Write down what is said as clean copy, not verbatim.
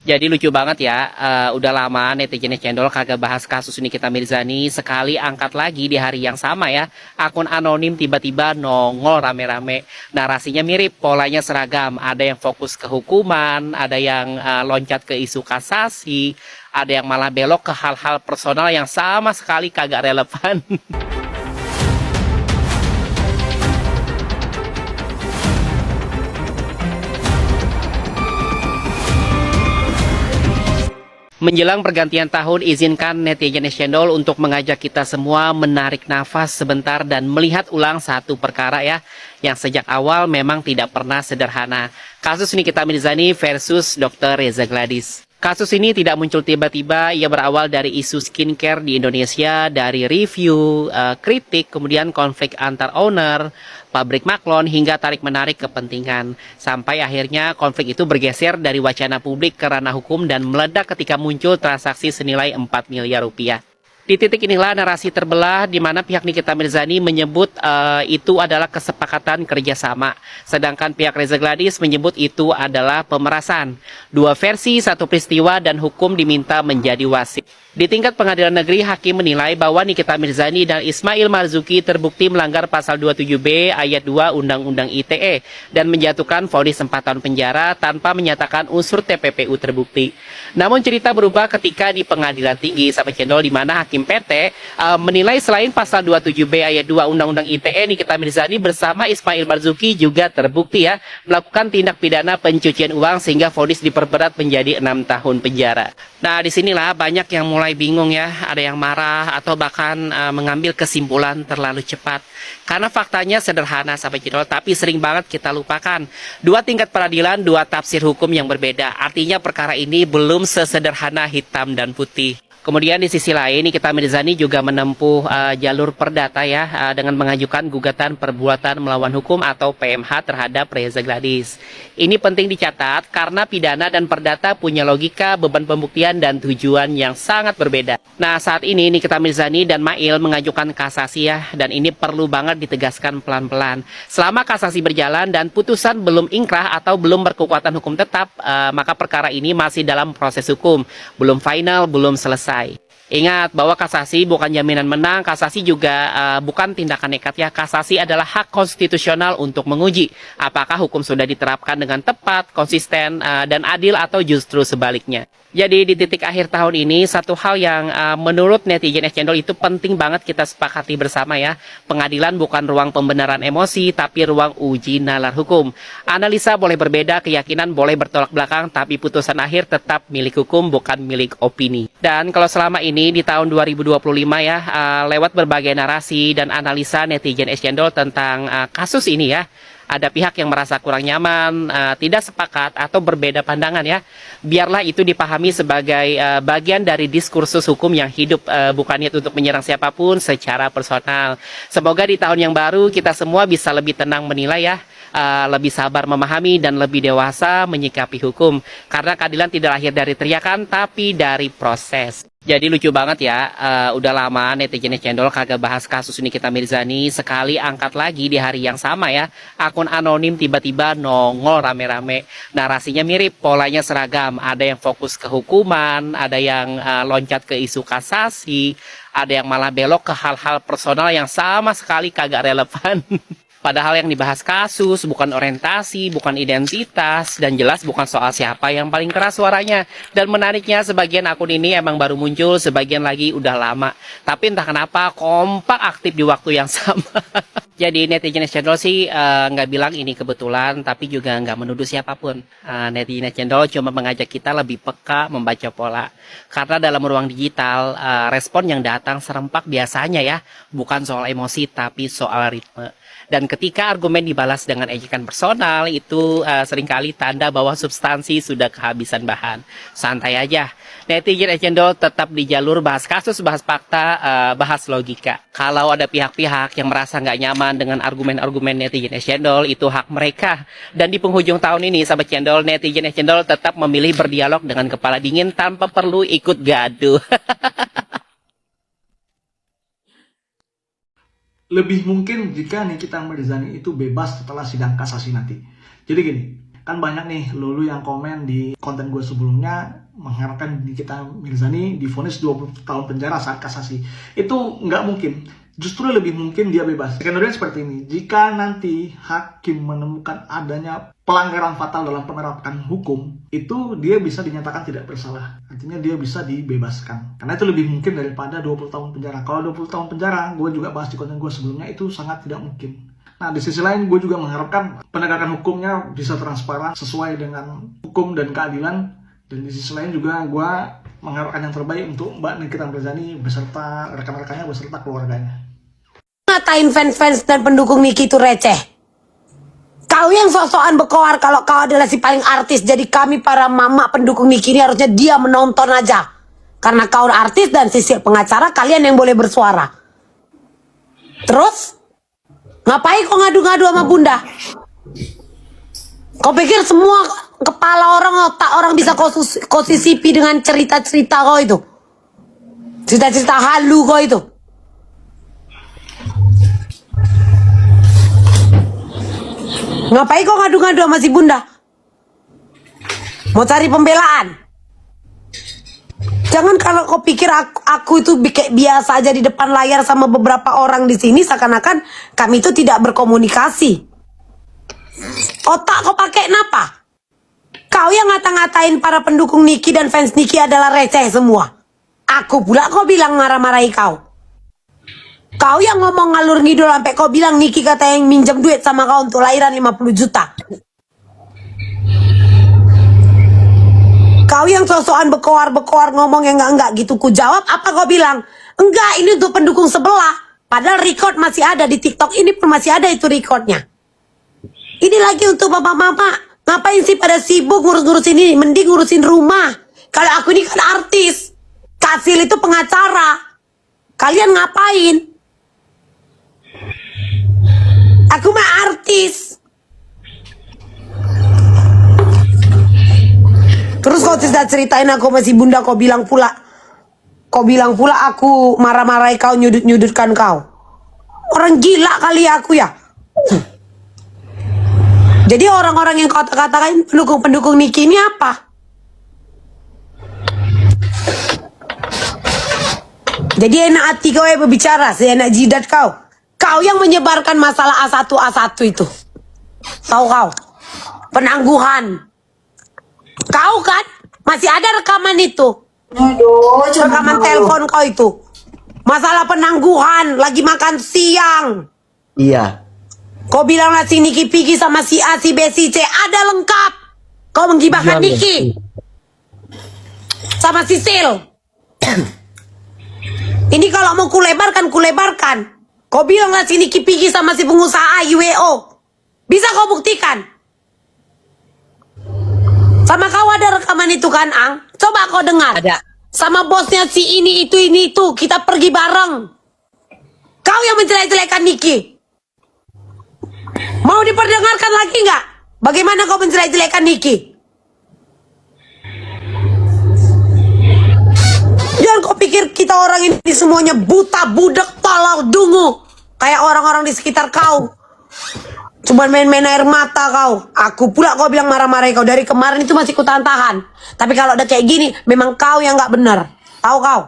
Jadi lucu banget ya, udah lama netizen cendol kagak bahas kasus Nikita Mirzani, sekali angkat lagi di hari yang sama ya, akun anonim tiba-tiba nongol rame-rame. Narasinya mirip, polanya seragam, ada yang fokus ke hukuman, ada yang loncat ke isu kasasi, ada yang malah belok ke hal-hal personal yang sama sekali kagak relevan. Menjelang pergantian tahun, izinkan netizen cendol untuk mengajak kita semua menarik nafas sebentar dan melihat ulang satu perkara ya, yang sejak awal memang tidak pernah sederhana. Kasus Nikita Mirzani versus Dr. Reza Gladys. Kasus ini tidak muncul tiba-tiba, ia berawal dari isu skincare di Indonesia, dari review, kritik, kemudian konflik antar owner, pabrik maklon, hingga tarik-menarik kepentingan. Sampai akhirnya konflik itu bergeser dari wacana publik ke ranah hukum dan meledak ketika muncul transaksi senilai 4 miliar rupiah. Di titik inilah narasi terbelah di mana pihak Nikita Mirzani menyebut itu adalah kesepakatan kerjasama. Sedangkan pihak Reza Gladys menyebut itu adalah pemerasan. Dua versi, satu peristiwa dan hukum diminta menjadi wasit. Di tingkat pengadilan negeri, hakim menilai bahwa Nikita Mirzani dan Ismail Marzuki terbukti melanggar pasal 27B ayat 2 Undang-Undang ITE dan menjatuhkan vonis 4 tahun penjara tanpa menyatakan unsur TPPU terbukti. Namun cerita berubah ketika di pengadilan tinggi sampai cendol di mana hakim PT menilai selain pasal 27B ayat 2 Undang-Undang ITE, Nikita Mirzani bersama Ismail Marzuki juga terbukti ya melakukan tindak pidana pencucian uang sehingga vonis diperberat menjadi 6 tahun penjara. Nah, disinilah banyak yang mulai bingung ya, ada yang marah atau bahkan mengambil kesimpulan terlalu cepat. Karena faktanya sederhana sampai cendol, tapi sering banget kita lupakan. Dua tingkat peradilan, dua tafsir hukum yang berbeda. Artinya perkara ini belum sesederhana hitam dan putih. Kemudian di sisi lain, Nikita Mirzani juga menempuh jalur perdata ya dengan mengajukan gugatan perbuatan melawan hukum atau PMH terhadap Reza Gladys. Ini penting dicatat karena pidana dan perdata punya logika, beban pembuktian dan tujuan yang sangat berbeda. Nah, saat ini Nikita Mirzani dan Mail mengajukan kasasi ya, dan ini perlu banget ditegaskan pelan-pelan. Selama kasasi berjalan dan putusan belum ingkrah atau belum berkekuatan hukum tetap, maka perkara ini masih dalam proses hukum, belum final, belum selesai. Ingat bahwa kasasi bukan jaminan menang, kasasi juga bukan tindakan nekat ya. Kasasi adalah hak konstitusional untuk menguji apakah hukum sudah diterapkan dengan tepat, konsisten, dan adil atau justru sebaliknya. Jadi di titik akhir tahun ini, satu hal yang menurut netizen cendol itu penting banget kita sepakati bersama ya. Pengadilan bukan ruang pembenaran emosi, tapi ruang uji nalar hukum. Analisa boleh berbeda, keyakinan boleh bertolak belakang, tapi putusan akhir tetap milik hukum, bukan milik opini. Dan kalau selama ini di tahun 2025 ya, lewat berbagai narasi dan analisa netizen cendol tentang kasus ini ya, ada pihak yang merasa kurang nyaman, tidak sepakat, atau berbeda pandangan ya. Biarlah itu dipahami sebagai bagian dari diskursus hukum yang hidup, bukan niat untuk menyerang siapapun secara personal. Semoga di tahun yang baru kita semua bisa lebih tenang menilai ya, lebih sabar memahami dan lebih dewasa menyikapi hukum. Karena keadilan tidak lahir dari teriakan, tapi dari proses. Jadi lucu banget ya, udah lama netizen cendol kagak bahas kasus Nikita Mirzani, sekali angkat lagi di hari yang sama ya, akun anonim tiba-tiba nongol rame-rame. Narasinya mirip, polanya seragam, ada yang fokus ke hukuman, ada yang loncat ke isu kasasi, ada yang malah belok ke hal-hal personal yang sama sekali kagak relevan. Padahal yang dibahas kasus, bukan orientasi, bukan identitas, dan jelas bukan soal siapa yang paling keras suaranya. Dan menariknya, sebagian akun ini emang baru muncul, sebagian lagi udah lama. Tapi entah kenapa kompak aktif di waktu yang sama. Jadi netizen cendol sih nggak bilang ini kebetulan, tapi juga nggak menuduh siapapun. Netizen cendol cuma mengajak kita lebih peka membaca pola. Karena dalam ruang digital, respon yang datang serempak biasanya ya, bukan soal emosi, tapi soal ritme. Dan ketika argumen dibalas dengan ejekan personal, itu seringkali tanda bahwa substansi sudah kehabisan bahan. Santai aja. Netizen cendol tetap di jalur bahas kasus, bahas fakta, bahas logika. Kalau ada pihak-pihak yang merasa nggak nyaman dengan argumen-argumen netizen cendol, itu hak mereka. Dan di penghujung tahun ini, sahabat cendol, netizen cendol tetap memilih berdialog dengan kepala dingin tanpa perlu ikut gaduh. Lebih mungkin jika Nikita Mirzani itu bebas setelah sidang kasasi nanti. Jadi gini, Kan banyak nih lulu yang komen di konten gue sebelumnya mengharapkan Nikita Mirzani divonis 20 tahun penjara saat kasasi. Itu nggak mungkin. Justru lebih mungkin dia bebas. Skenario seperti ini. Jika nanti hakim menemukan adanya pelanggaran fatal dalam penerapan hukum, itu dia bisa dinyatakan tidak bersalah. Artinya dia bisa dibebaskan. Karena itu lebih mungkin daripada 20 tahun penjara. Kalau 20 tahun penjara, gue juga bahas di konten gue sebelumnya, itu sangat tidak mungkin. Nah, di sisi lain gue juga mengharapkan penegakan hukumnya bisa transparan sesuai dengan hukum dan keadilan. Dan di sisi lain juga gue mengharapkan yang terbaik untuk Mbak Nikita Mirzani beserta rekan-rekannya beserta keluarganya. Ngatain fans-fans dan pendukung Niki itu receh. Kau yang sok-sokan berkoar kalau kau adalah si paling artis. Jadi kami para mama pendukung Niki ini harusnya dia menonton aja. Karena kau artis dan sisi pengacara, kalian yang boleh bersuara. Terus ngapain kau ngadu-ngadu sama bunda? Kau pikir semua kepala orang, otak orang bisa kau sisipi dengan cerita-cerita kau itu? Cerita-cerita halu kau itu? Ngapain kau ngadu-ngadu sama si bunda? Mau cari pembelaan? Jangan kalau kau pikir aku itu kayak biasa aja di depan layar sama beberapa orang di sini, seakan-akan kami itu tidak berkomunikasi. Otak kau pakai kenapa? Kau yang ngata-ngatain para pendukung Niki dan fans Niki adalah receh semua. Aku pula kau bilang marah-marahi kau. Kau yang ngomong ngalur ngidul sampai kau bilang Niki kata yang minjem duit sama kau untuk lahiran 50 juta. Kau yang sosokan berkoar-berkoar ngomong yang enggak gitu, ku jawab apa kau bilang? Enggak, ini untuk pendukung sebelah. Padahal record masih ada di TikTok ini pun masih ada itu recordnya. Ini lagi untuk bapak-mama. Ngapain sih pada sibuk ngurus-ngurusin ini? Mending ngurusin rumah. Kalau aku ini kan artis. Kasil itu pengacara. Kalian ngapain? Aku mah artis. Terus kau ceritain aku masih bunda, kau bilang pula aku marah-marahi kau, nyudut-nyudutkan kau. Orang gila kali aku ya. Jadi orang-orang yang kau katakan pendukung Niki ini apa? Jadi enak hati kau yang berbicara, seenak jidat kau. Kau yang menyebarkan masalah A1 itu. Tahu kau? Penangguhan. Kau kan masih ada rekaman itu. Aduh, Rekaman telepon kau itu. Masalah penangguhan, lagi makan siang. Iya. Kau bilang lah si Niki pergi sama si A, si B, si C. Ada lengkap. Kau menggibahkan Niki. Sama si Sil. Ini kalau mau kulebarkan. Kau bilang lah si Niki pergi sama si pengusaha UEO. Bisa kau buktikan? Sama kau ada rekaman itu kan, Ang? Coba kau dengar. Ada. Sama bosnya si ini itu. Kita pergi bareng. Kau yang menjelek-jelekan Niki. Mau diperdengarkan lagi nggak? Bagaimana kau menjelek-jelekan Niki? Jangan kau pikir kita orang ini semuanya buta, budak, tolol, dungu. Kayak orang-orang di sekitar kau. Cuman main-main air mata kau. Aku pula kau bilang marah-marahi kau. Dari kemarin itu masih kutahan-tahan. Tapi kalau udah kayak gini, memang kau yang nggak benar. Tahu kau?